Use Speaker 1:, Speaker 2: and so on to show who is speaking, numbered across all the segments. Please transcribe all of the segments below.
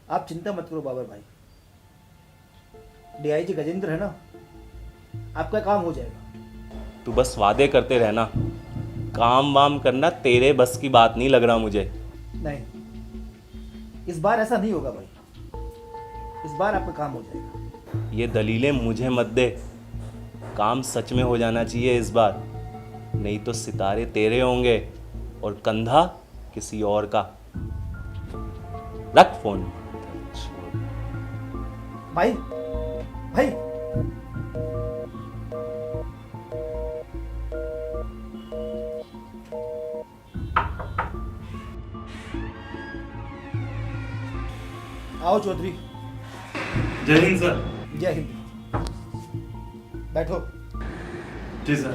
Speaker 1: आप चिंता मत करो बाबर भाई, डीआईजी गजेंद्र है ना, आपका काम हो जाएगा।
Speaker 2: तू बस वादे करते रहना, काम वाम करना तेरे बस की बात नहीं लग रहा मुझे।
Speaker 1: नहीं, इस बार ऐसा नहीं होगा भाई, इस बार आपका काम हो जाएगा।
Speaker 2: ये दलीलें मुझे मत दे, काम सच में हो जाना चाहिए इस बार, नहीं तो सितारे तेरे होंगे और कंधा किसी और का। रख फोन।
Speaker 1: भाई भाई आओ चौधरी।
Speaker 3: जय हिंद सर।
Speaker 1: जय हिंद। बैठो।
Speaker 3: जी सर।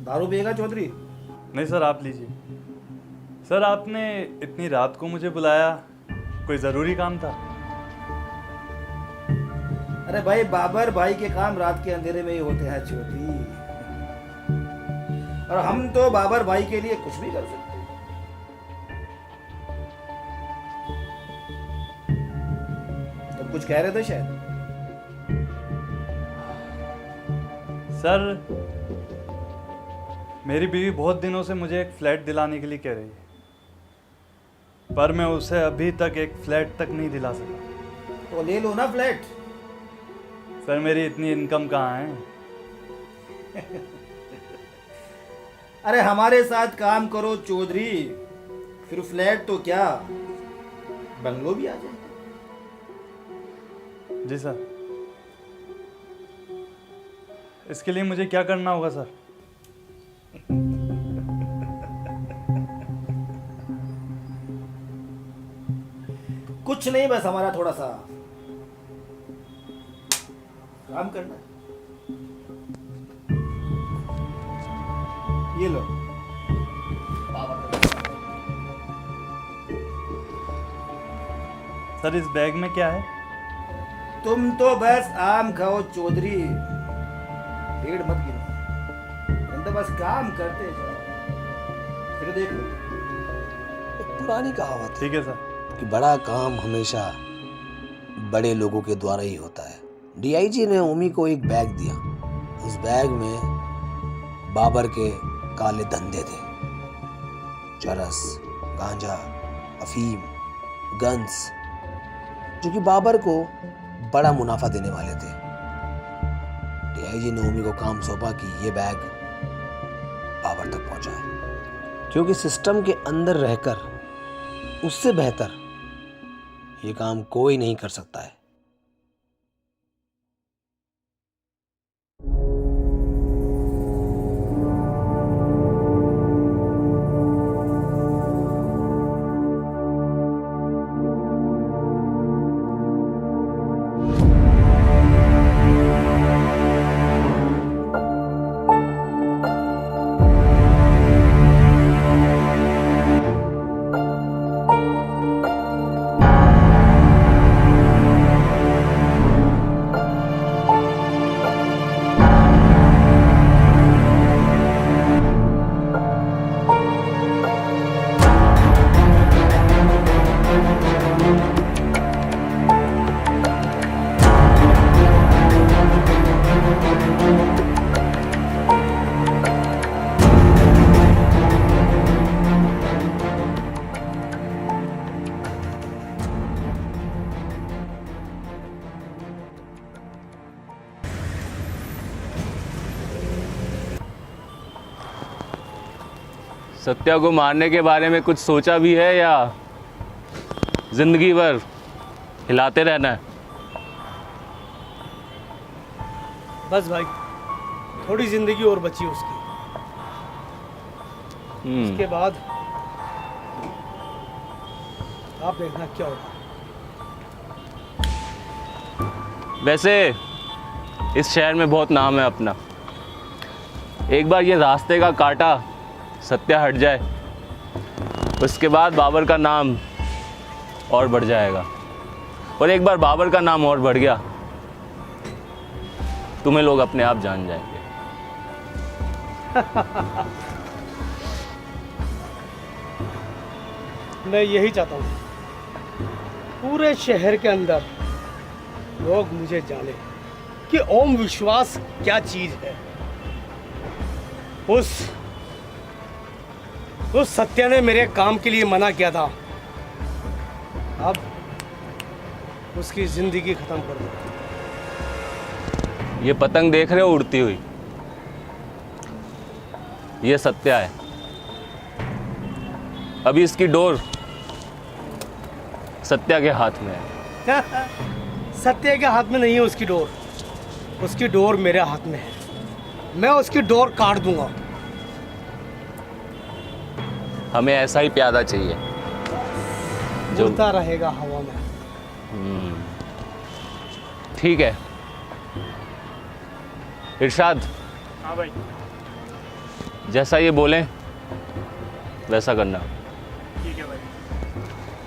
Speaker 1: दारू पिएगा चौधरी?
Speaker 3: नहीं सर, आप लीजिए। सर आपने इतनी रात को मुझे बुलाया, कोई ज़रूरी काम था?
Speaker 1: अरे भाई, बाबर भाई के काम रात के अंधेरे में ही होते हैं चौधरी, और हम तो बाबर भाई के लिए कुछ भी कर सकते हैं। तुम कुछ कह रहे थे शायद।
Speaker 3: सर मेरी बीवी बहुत दिनों से मुझे एक फ्लैट दिलाने के लिए कह रही है, पर मैं उसे अभी तक एक फ्लैट तक नहीं दिला सका।
Speaker 1: तो ले लो ना फ्लैट।
Speaker 3: सर मेरी इतनी इनकम कहाँ है?
Speaker 1: अरे हमारे साथ काम करो चौधरी, फिर फ्लैट तो क्या, बंगलो भी आ जाए।
Speaker 3: जी सर। इसके लिए मुझे क्या करना होगा सर?
Speaker 1: कुछ नहीं, बस हमारा थोड़ा सा काम करना है। ये लो।
Speaker 3: सर इस बैग में क्या है?
Speaker 1: तुम तो बस आम खाओ चौधरी, पेड़ मत गिनो, तुम तो बस काम करते जाओ, फिर देख लो।
Speaker 4: एक पुरानी कहावत है
Speaker 3: ठीक है सर।
Speaker 4: कि बड़ा काम हमेशा बड़े लोगों के द्वारा ही होता है। डीआईजी ने ओमी को एक बैग दिया। उस बैग में बाबर के काले धंधे थे, चरस, गांजा, अफीम, गन्स, जो कि बाबर को बड़ा मुनाफा देने वाले थे। डीआईजी ने ओमी को काम सौंपा कि ये बैग बाबर तक पहुंचाए, क्योंकि सिस्टम के अंदर रहकर उससे बेहतर ये काम कोई नहीं कर सकता है।
Speaker 2: सत्या को मारने के बारे में कुछ सोचा भी है या जिंदगी भर हिलाते रहना है?
Speaker 5: बस भाई, थोड़ी जिंदगी और बची उसकी, उसके बाद आप देखना क्या होगा।
Speaker 2: वैसे इस शहर में बहुत नाम है अपना, एक बार ये रास्ते का कांटा सत्या हट जाए, उसके बाद बाबर का नाम और बढ़ जाएगा, और एक बार बाबर का नाम और बढ़ गया तुम्हें लोग अपने आप जान जाएंगे।
Speaker 5: मैं यही चाहता हूँ पूरे शहर के अंदर लोग मुझे जाने कि ओम विश्वास क्या चीज है। उस सत्या ने मेरे काम के लिए मना किया था, अब उसकी जिंदगी खत्म कर दो।
Speaker 2: ये पतंग देख रहे हो उड़ती हुई, ये सत्या है। अभी इसकी डोर सत्या के हाथ में है।
Speaker 5: सत्या के हाथ में नहीं है उसकी डोर, उसकी डोर मेरे हाथ में है। मैं उसकी डोर काट दूंगा।
Speaker 2: हमें ऐसा ही प्यादा चाहिए जो
Speaker 5: उड़ता रहेगा हवा में।
Speaker 2: ठीक है इरशाद।
Speaker 3: हाँ भाई।
Speaker 2: जैसा ये बोलें वैसा करना।
Speaker 3: ठीक है भाई।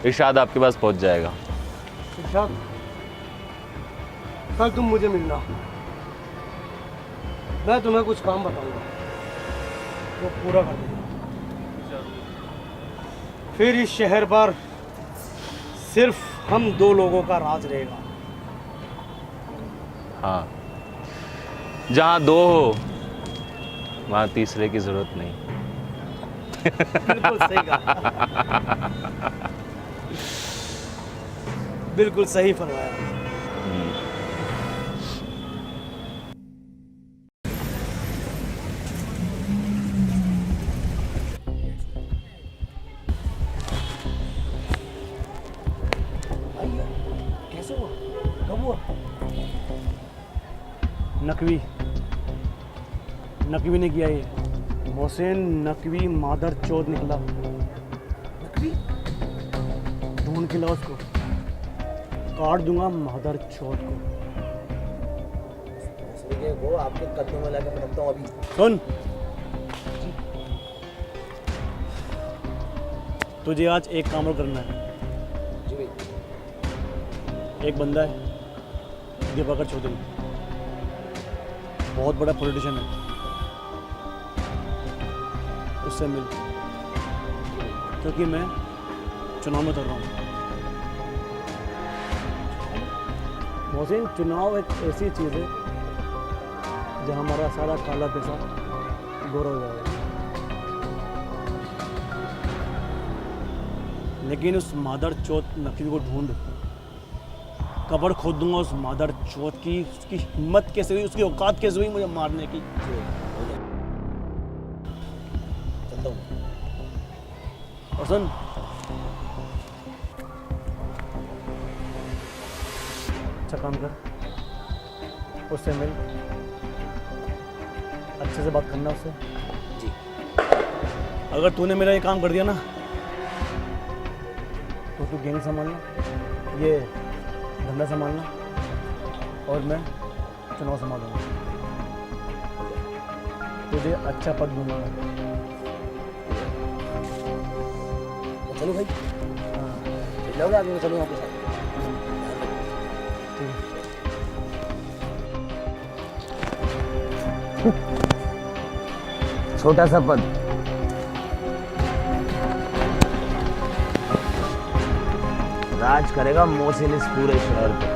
Speaker 2: इरशाद आपके पास पहुंच जाएगा।
Speaker 5: इरशाद, कल तुम मुझे मिलना, मैं तुम्हें कुछ काम बताऊंगा, वो पूरा कर देना। फिर इस शहर पर सिर्फ हम दो लोगों का राज रहेगा।
Speaker 2: हाँ, जहाँ दो हो वहाँ तीसरे की जरूरत नहीं।
Speaker 5: बिल्कुल सही कहा। बिल्कुल सही फरमाया। कैसे हुआ? कब हुआ?
Speaker 6: नकवी ने किया ये। मोहसिन नकवी मादर चौथ निकला।
Speaker 5: नकवी?
Speaker 6: ढूंढ के लाओ उसको, काट दूंगा मादर चौथ को।
Speaker 4: वो आपके कदमों में लाके रखता हूँ अभी।
Speaker 6: सुन, तुझे आज एक काम और करना है।
Speaker 4: जी भाई।
Speaker 6: एक बंदा है दिवाकर चौधरी, बहुत बड़ा पॉलिटिशियन है, उससे मिल, क्योंकि मैं चुनाव में उतर रहा हूँ। मोहसिन, चुनाव एक ऐसी चीज़ है जहाँ हमारा सारा काला पैसा गोरा हो जाएगा, लेकिन उस मादर चौथ नकवी को ढूंढ, कब्र खोद दूंगा उस मादर चौथ की। उसकी हिम्मत कैसे हुई, उसकी औकात कैसे हुई मुझे मारने की।
Speaker 4: चलता हूँ।
Speaker 6: और सुन, अच्छा काम कर, उससे मिल, अच्छे से बात करना उससे।
Speaker 4: जी।
Speaker 6: अगर तूने मेरा ये काम कर दिया ना तो तू गैंग संभालना, ये धंधा संभालना, और मैं चुनाव संभालूंगा। तुझे अच्छा पद दूंगा।
Speaker 4: चलो भाई।
Speaker 6: हाँ
Speaker 4: जाओगे आप? चलूँ आपके साथ।
Speaker 6: ठीक है।
Speaker 4: छोटा सा पद, राज करेगा मोहसिन इस पूरे शहर पे।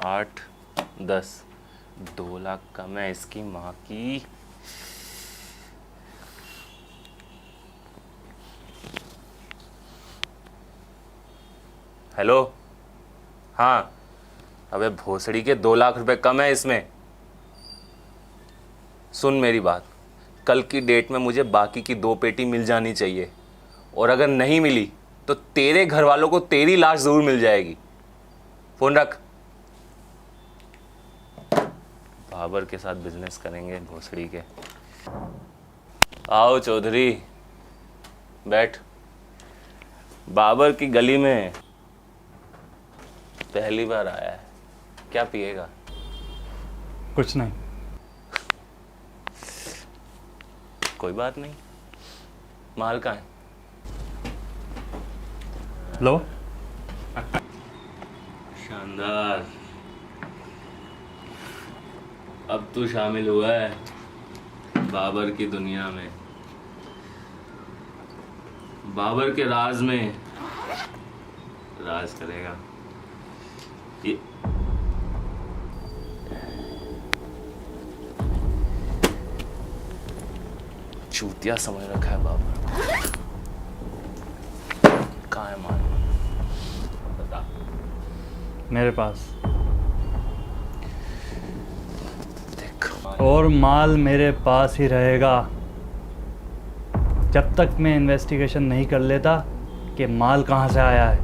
Speaker 2: आठ 10 2 लाख कम है इसकी माँ की। हेलो, हाँ, अबे भोसड़ी के 2 लाख रुपए कम है इसमें। सुन मेरी बात, कल की डेट में मुझे बाकी की 2 पेटी मिल जानी चाहिए, और अगर नहीं मिली तो तेरे घर वालों को तेरी लाश जरूर मिल जाएगी। फोन रख। बाबर के साथ बिजनेस करेंगे भोसड़ी के। आओ चौधरी, बैठ। बाबर की गली में पहली बार आया है, क्या पिएगा?
Speaker 3: कुछ नहीं।
Speaker 2: कोई बात नहीं, माल कहाँ है?
Speaker 3: लो।
Speaker 2: शानदार। अब तू शामिल हुआ है बाबर की दुनिया में, बाबर के राज में राज करेगा। ये चूतिया समझ रखा है बाबर। कहाँ है माल? बता।
Speaker 3: मेरे पास।
Speaker 2: देख,
Speaker 3: और माल मेरे पास ही रहेगा जब तक मैं इन्वेस्टिगेशन नहीं कर लेता कि माल कहाँ से आया है।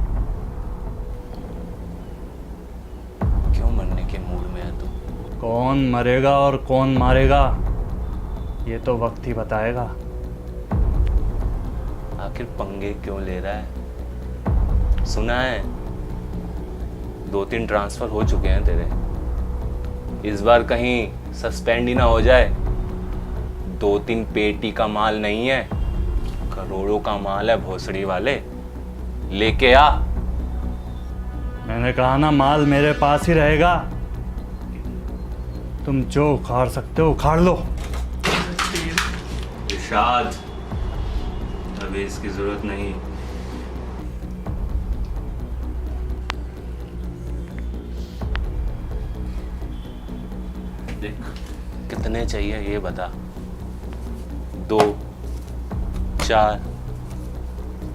Speaker 2: क्यों मरने के मूड में है तू?
Speaker 3: कौन मरेगा और कौन मारेगा ये तो वक्त ही बताएगा।
Speaker 2: आखिर पंगे क्यों ले रहा है? सुना है 2-3 ट्रांसफर हो चुके हैं तेरे, इस बार कहीं सस्पेंड ही ना हो जाए। 2-3 पेटी का माल नहीं है, करोड़ों का माल है भोसड़ी वाले, लेके आ।
Speaker 3: मैंने कहा ना माल मेरे पास ही रहेगा, तुम जो उखाड़ सकते हो उखाड़ लो।
Speaker 2: इरशाद, अभी इसकी जरूरत नहीं। देख, कितने चाहिए ये बता। 2, 4,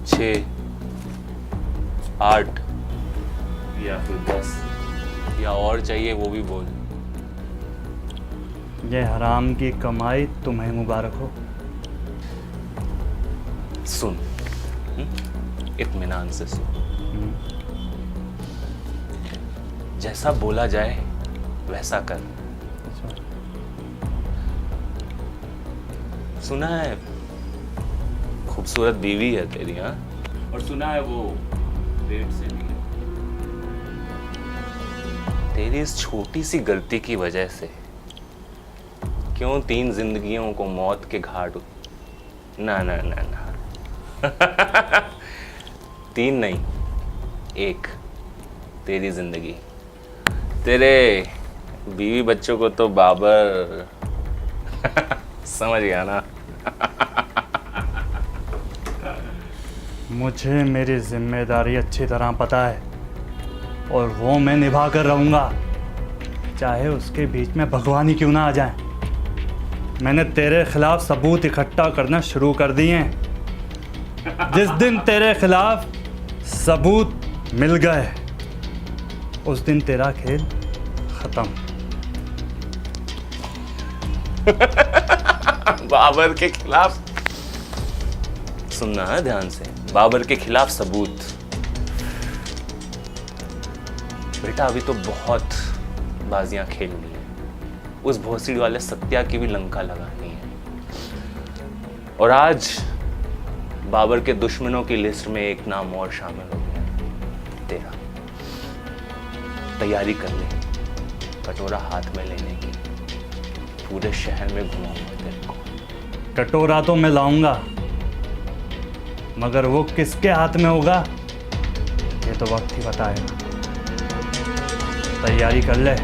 Speaker 2: 6, 8 या फिर 10, या और चाहिए वो भी बोल।
Speaker 3: ये हराम की कमाई तुम्हें मुबारक हो।
Speaker 2: सुन, इत्मीनान से सुन। जैसा बोला जाए वैसा कर। सुना है खूबसूरत बीवी है तेरी, हाँ? और सुना है वो पेट से भी है। तेरी इस छोटी सी गलती की वजह से क्यों 3 जिंदगियों को मौत के घाट ना ना ना ना 3 नहीं, 1 तेरी जिंदगी। तेरे बीवी बच्चों को तो बाबर समझ गया ना।
Speaker 3: मुझे मेरी जिम्मेदारी अच्छी तरह पता है और वो मैं निभा कर रहूंगा, चाहे उसके बीच में भगवान ही क्यों ना आ जाए। मैंने तेरे खिलाफ सबूत इकट्ठा करना शुरू कर दिए हैं। जिस दिन तेरे खिलाफ सबूत मिल गए उस दिन तेरा खेल खत्म।
Speaker 2: बाबर के खिलाफ सुनना है ध्यान से, बाबर के खिलाफ सबूत। बेटा अभी तो बहुत बाजियां खेलनी है, उस भोसड़ी वाले सत्या की भी लंका लगानी है। और आज बाबर के दुश्मनों की लिस्ट में एक नाम और शामिल हो गया, तेरा। तैयारी कर ले कटोरा हाथ में लेने की, पूरे शहर में घुमाऊंगा तेरे को।
Speaker 3: कटोरा तो मैं लाऊंगा, मगर वो किसके हाथ में होगा ये तो वक्त ही बताएगा। तैयारी कर ले।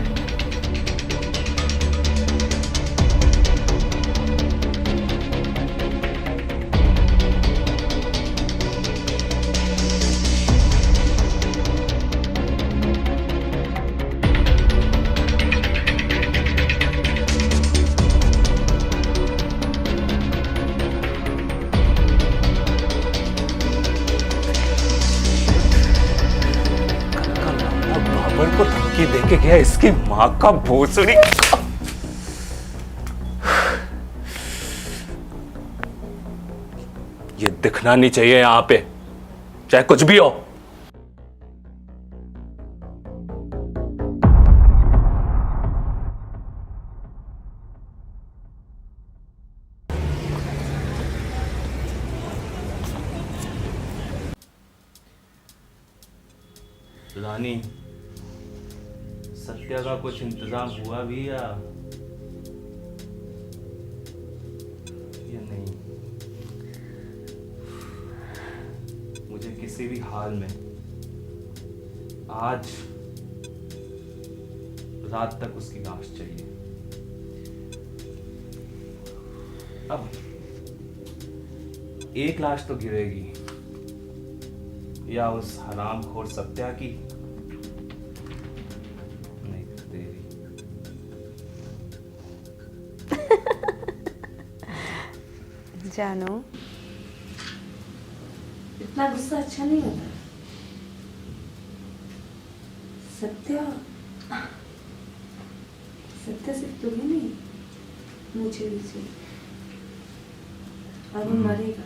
Speaker 2: बाबर को धमकी देके गया, इसकी माँ का भोसड़ी। ये दिखना नहीं चाहिए यहां पे, चाहे कुछ भी हो। रानी, सत्या का कुछ इंतजाम हुआ भी या नहीं? मुझे किसी भी हाल में आज रात तक उसकी लाश चाहिए। अब एक लाश तो गिरेगी, या उस हरामखोर सत्या की, नहीं तो तेरी।
Speaker 7: जानो, इतना गुस्सा अच्छा नहीं होता। सत्या, सत्या सिर्फ तुम्हें नहीं, मुझे भी चाहिए। और वो मरेगा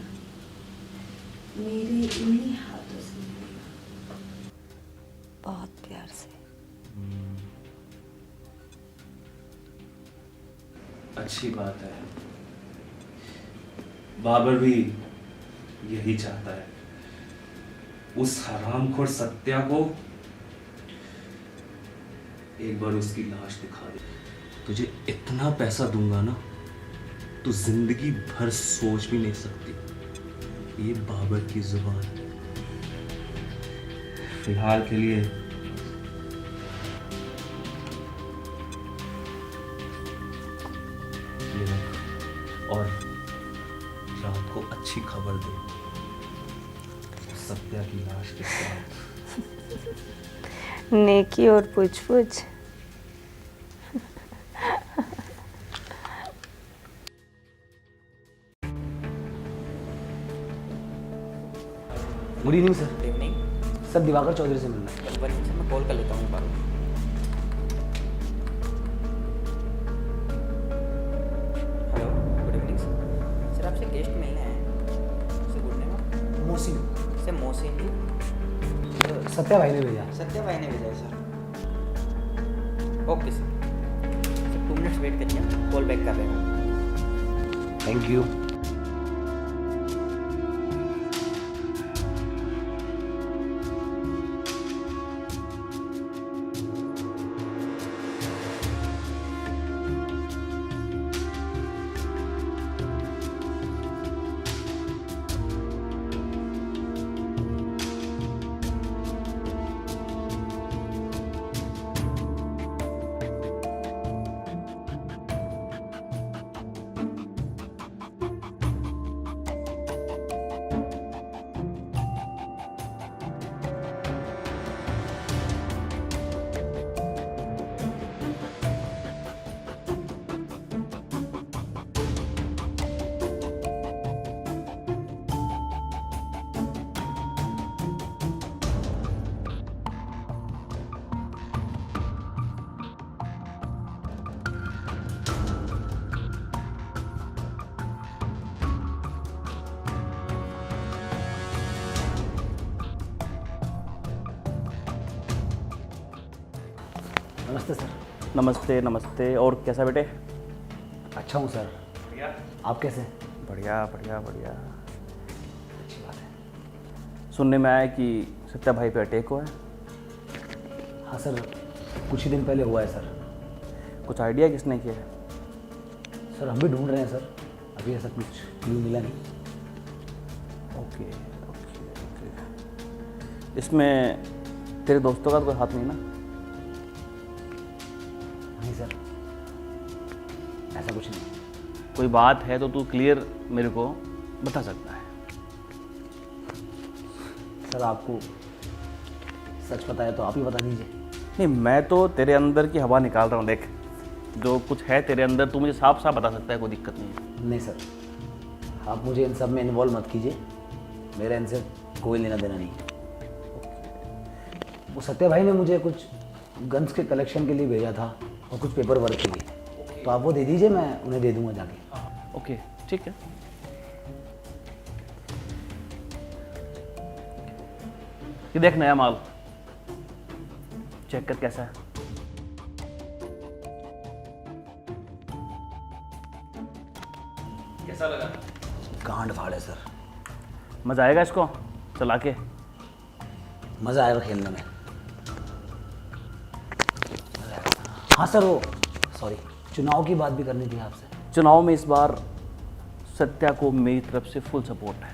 Speaker 7: मेरे इन्हीं हाथों से, मरेगा बहुत प्यार से।
Speaker 2: अच्छी बात है। बाबर भी यही चाहता है, उस हरामखोर सत्या को एक बार उसकी लाश दिखा दे। तुझे इतना पैसा दूंगा ना, तू जिंदगी भर सोच भी नहीं सकती। ये बाबर की जुबान। फिलहाल के लिए ये रख, और रात को अच्छी खबर दे सत्या की लाश के साथ।
Speaker 7: नेकी और पूछ पूछ।
Speaker 4: Good evening sir.
Speaker 8: Good evening.
Speaker 4: Sir Diwakar Chaudhary से मिलना है।
Speaker 8: एक बार इनसे मैं कॉल कर लेता हूँ एक बार। Hello, good evening sir. Sir आपसे गेस्ट मिलने हैं। Sir good name?
Speaker 4: Mohsin.
Speaker 8: Sir Mohsin.
Speaker 4: Satya भाई ने भेजा।
Speaker 8: सत्या भाई ने भेजा है sir. Okay sir. Sir 2 minutes wait करिए, कॉल बैक कर रहे हैं।
Speaker 4: Thank you. नमस्ते सर।
Speaker 6: नमस्ते नमस्ते। और कैसा बेटे?
Speaker 4: अच्छा हूँ सर। आप कैसे हैं?
Speaker 6: बढ़िया बढ़िया बढ़िया। अच्छी बात है। सुनने में आया कि सत्या भाई पे अटैक हुआ है।
Speaker 4: हाँ सर, कुछ ही दिन पहले हुआ है सर।
Speaker 6: कुछ आइडिया किसने किया है?
Speaker 4: सर हम भी ढूंढ रहे हैं सर, अभी ऐसा कुछ क्लू मिला नहीं।
Speaker 6: Okay okay okay. इसमें तेरे दोस्तों का तो कोई हाथ नहीं ना?
Speaker 4: नहीं सर, ऐसा कुछ नहीं।
Speaker 6: कोई बात है तो तू क्लियर मेरे को बता सकता है।
Speaker 4: सर आपको सच पता है तो आप ही बता दीजिए।
Speaker 6: नहीं, मैं तो तेरे अंदर की हवा निकाल रहा हूँ। देख, जो कुछ है तेरे अंदर तू मुझे साफ साफ बता सकता है, कोई दिक्कत नहीं है।
Speaker 4: नहीं सर, आप मुझे इन सब में इन्वॉल्व मत कीजिए, मेरा इनसे कोई लेना देना नहीं है। वो सत्या भाई ने मुझे कुछ गन्स के कलेक्शन के लिए भेजा था और कुछ पेपर वर्क के लिए, तो आप वो दे दीजिए, मैं उन्हें दे दूंगा जाके।
Speaker 6: ओके ठीक है। ये देख नया माल, चेक कर कैसा है। कैसा लगा?
Speaker 4: गांड फाड़े सर।
Speaker 6: मजा आएगा इसको चला के?
Speaker 4: मज़ा आएगा खेलने में।
Speaker 9: हाँ सर, वो सॉरी, चुनाव की बात भी करनी थी आपसे।
Speaker 2: चुनाव में इस बार सत्या को मेरी तरफ से फुल सपोर्ट है।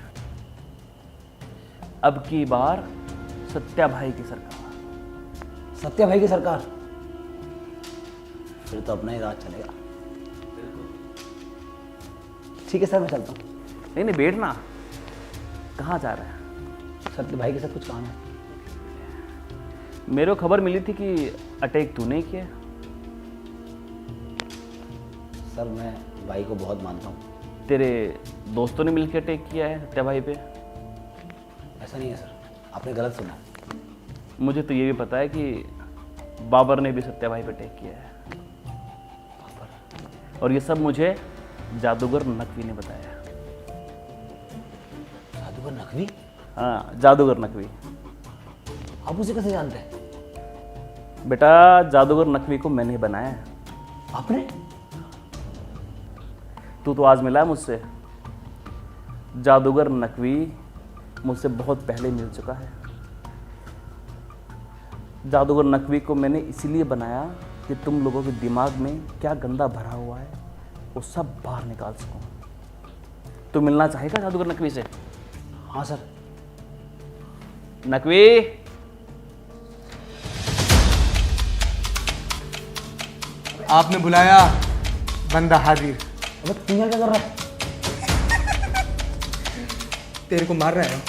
Speaker 2: अब की बार सत्या भाई की सरकार।
Speaker 9: सत्या भाई की सरकार? फिर तो अपना ही राज चलेगा। ठीक है सर, मैं चलता हूँ।
Speaker 2: नहीं नहीं, बैठना। कहाँ जा रहा है?
Speaker 9: सत्य भाई के साथ कुछ काम है।
Speaker 2: मेरे को खबर मिली थी कि अटैक तूने ही किया।
Speaker 9: सर मैं भाई को बहुत मानता हूँ।
Speaker 2: तेरे दोस्तों ने मिलकर अटैक किया है सत्या भाई पे?
Speaker 9: ऐसा नहीं है सर, आपने गलत सुना।
Speaker 2: मुझे तो ये भी पता है कि बाबर ने भी सत्या भाई पे अटैक किया है। और ये सब मुझे जादूगर नकवी ने बताया।
Speaker 9: जादूगर नकवी?
Speaker 2: हाँ, जादूगर नकवी।
Speaker 9: आप उसे कैसे जानते हैं?
Speaker 2: बेटा, जादूगर नकवी को मैंने ही बनाया है।
Speaker 9: आपने?
Speaker 2: तू तो आज मिला है मुझसे। जादूगर नकवी मुझसे बहुत पहले मिल चुका है। जादूगर नकवी को मैंने इसीलिए बनाया कि तुम लोगों के दिमाग में क्या गंदा भरा हुआ है वो सब बाहर निकाल सकूं। तू मिलना चाहेगा जादूगर नकवी से?
Speaker 9: हाँ सर।
Speaker 2: नकवी,
Speaker 10: आपने बुलाया, बंदा हाजिर।
Speaker 9: अबे तू यहाँ क्या कर रहा है?
Speaker 10: तेरे को मार रहा है।